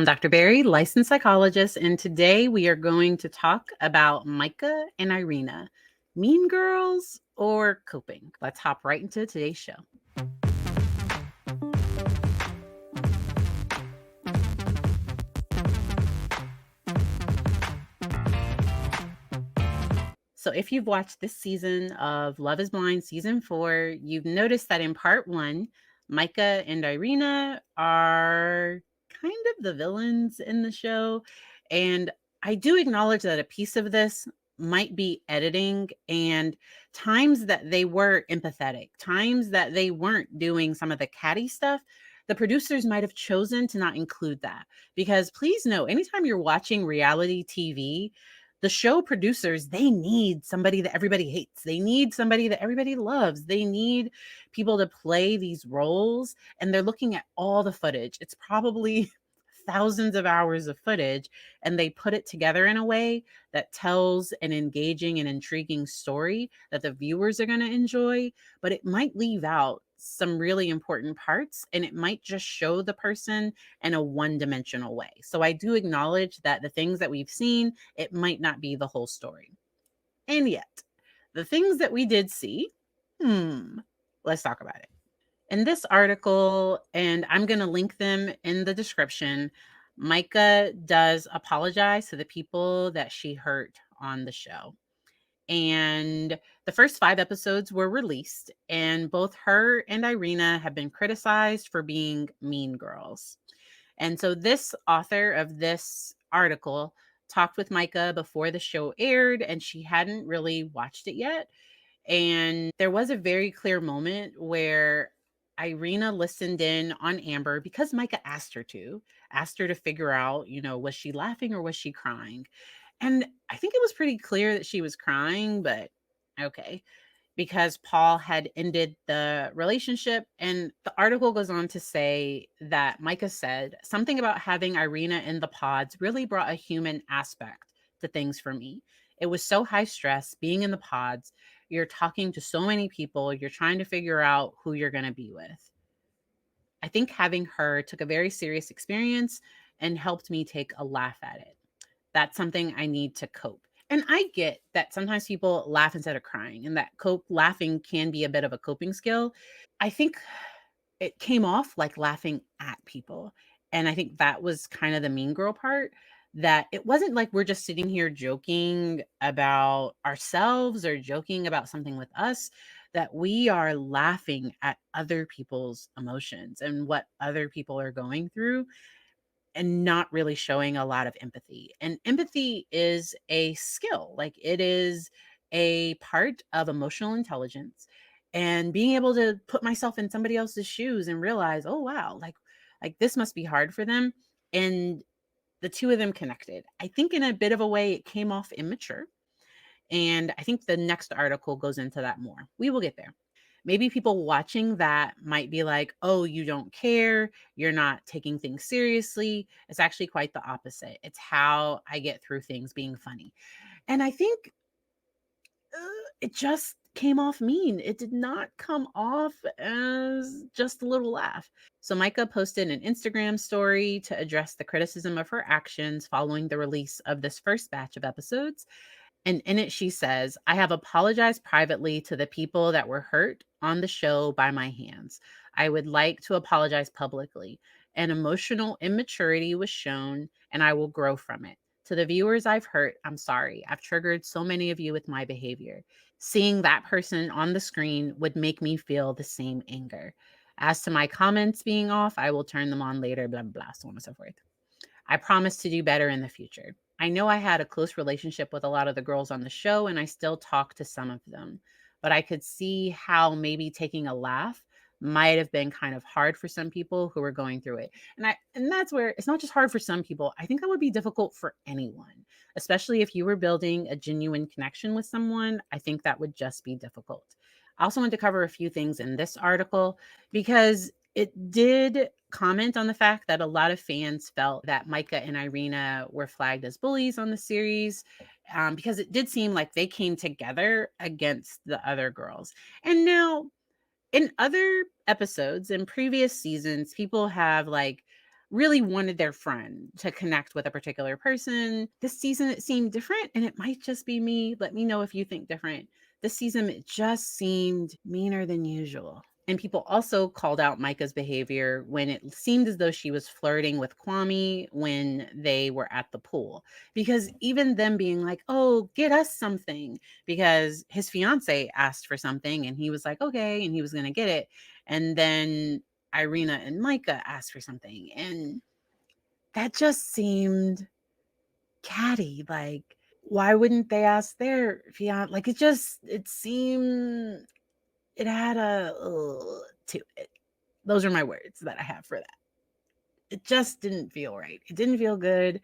I'm Dr. Barry, licensed psychologist, and today we are going to talk about Micah and Irina, mean girls or coping. Let's hop right into today's show. So, if you've watched this season of Love is Blind season 4, you've noticed that in part 1, Micah and Irina are kind of the villains in the show. And I do acknowledge that a piece of this might be editing and times that they were empathetic, times that they weren't doing some of the catty stuff. The producers might have chosen to not include that because please know, anytime you're watching reality TV, the show producers, they need somebody that everybody hates. They need somebody that everybody loves. They need people to play these roles, and they're looking at all the footage. It's probably thousands of hours of footage, and they put it together in a way that tells an engaging and intriguing story that the viewers are going to enjoy, but it might leave out some really important parts, and it might just show the person in a one-dimensional way. So I do acknowledge that the things that we've seen, it might not be the whole story. And yet, the things that we did see, let's talk about it. In this article, and I'm going to link them in the description, Micah does apologize to the people that she hurt on the show. And the first 5 episodes were released, and both her and Irina have been criticized for being mean girls. And so this author of this article talked with Micah before the show aired, and she hadn't really watched it yet. And there was a very clear moment where Irina listened in on Amber because Micah asked her to figure out, was she laughing or was she crying? And I think it was pretty clear that she was crying, but okay, because Paul had ended the relationship. And the article goes on to say that Micah said something about having Irina in the pods really brought a human aspect to things for me. It was so high stress being in the pods. You're talking to so many people, you're trying to figure out who you're going to be with. I think having her took a very serious experience and helped me take a laugh at it. That's something I need to cope. And I get that sometimes people laugh instead of crying, and that laughing can be a bit of a coping skill. I think it came off like laughing at people. And I think that was kind of the mean girl part, that it wasn't like we're just sitting here joking about ourselves or joking about something with us, that we are laughing at other people's emotions and what other people are going through and not really showing a lot of empathy. And empathy is a skill, like it is a part of emotional intelligence. And being able to put myself in somebody else's shoes and realize, oh wow, like this must be hard for them. And the two of them connected. I think in a bit of a way it came off immature. And I think the next article goes into that more. We will get there. Maybe people watching that might be like, oh, you don't care. You're not taking things seriously. It's actually quite the opposite. It's how I get through things being funny. And I think it just came off mean. It did not come off as just a little laugh. So Micah posted an Instagram story to address the criticism of her actions following the release of this first batch of episodes. And in it, she says, I have apologized privately to the people that were hurt on the show by my hands. I would like to apologize publicly. An emotional immaturity was shown, and I will grow from it. To the viewers I've hurt, I'm sorry. I've triggered so many of you with my behavior. Seeing that person on the screen would make me feel the same anger. As to my comments being off, I will turn them on later, blah, blah, blah, so on and so forth. I promise to do better in the future. I know I had a close relationship with a lot of the girls on the show, and I still talk to some of them. But I could see how maybe taking a laugh might have been kind of hard for some people who were going through it. And that's where it's not just hard for some people. I think that would be difficult for anyone, especially if you were building a genuine connection with someone. I think that would just be difficult. I also want to cover a few things in this article because it did comment on the fact that a lot of fans felt that Micah and Irina were flagged as bullies on the series, because it did seem like they came together against the other girls. And now in other episodes in previous seasons, people have like really wanted their friend to connect with a particular person. This season, it seemed different, and it might just be me. Let me know if you think different. This season, it just seemed meaner than usual. And people also called out Micah's behavior when it seemed as though she was flirting with Kwame when they were at the pool. Because even them being like, oh, get us something, because his fiance asked for something and he was like, okay, and he was going to get it. And then Irina and Micah asked for something. And that just seemed catty. Like, why wouldn't they ask their fiance? Like, it seemed, it had a to it. Those are my words that I have for that. It just didn't feel right. It didn't feel good.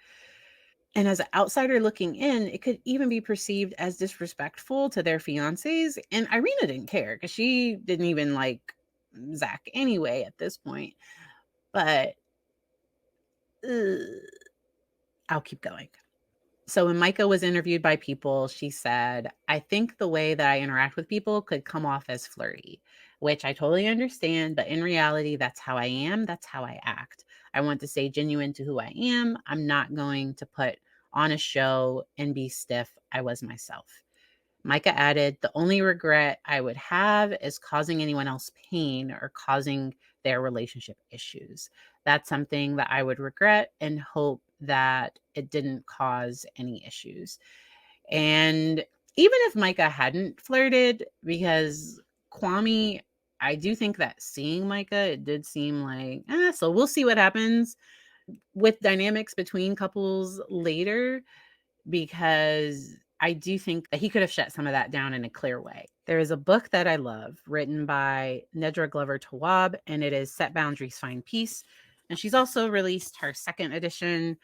And as an outsider looking in, it could even be perceived as disrespectful to their fiancés. And Irina didn't care because she didn't even like Zach anyway at this point. But ugh, I'll keep going. So when Micah was interviewed by People, she said, I think the way that I interact with people could come off as flirty, which I totally understand. But in reality, that's how I am. That's how I act. I want to stay genuine to who I am. I'm not going to put on a show and be stiff. I was myself. Micah added, the only regret I would have is causing anyone else pain or causing their relationship issues. That's something that I would regret and hope that it didn't cause any issues. And even if Micah hadn't flirted, because Kwame, I do think that seeing Micah, it did seem like, so we'll see what happens with dynamics between couples later, because I do think that he could have shut some of that down in a clear way. There is a book that I love written by Nedra Glover Tawwab, and it is Set Boundaries, Find Peace. And she's also released her second edition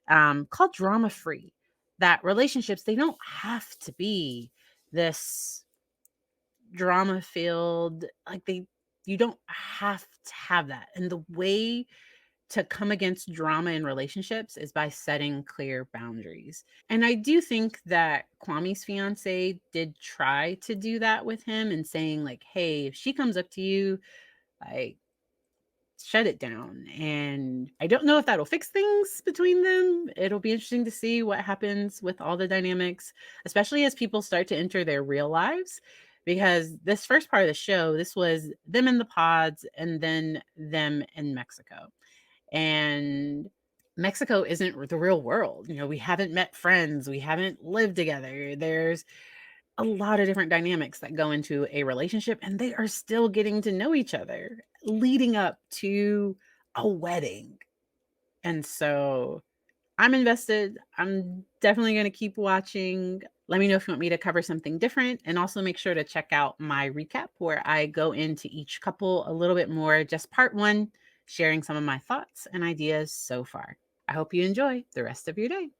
called Drama Free. That relationships, they don't have to be this drama filled, like you don't have to have that. And the way to come against drama in relationships is by setting clear boundaries. And I do think that Kwame's fiance did try to do that with him and saying, like, hey, if she comes up to you, like, shut it down. And I don't know if that'll fix things between them. It'll be interesting to see what happens with all the dynamics, especially as people start to enter their real lives. Because this first part of the show, this was them in the pods and then them in Mexico. And Mexico isn't the real world. You know, we haven't met friends, we haven't lived together. There's a lot of different dynamics that go into a relationship, and they are still getting to know each other leading up to a wedding. And so I'm invested. I'm definitely going to keep watching. Let me know if you want me to cover something different. And also make sure to check out my recap where I go into each couple a little bit more, just part one, sharing some of my thoughts and ideas so far. I hope you enjoy the rest of your day.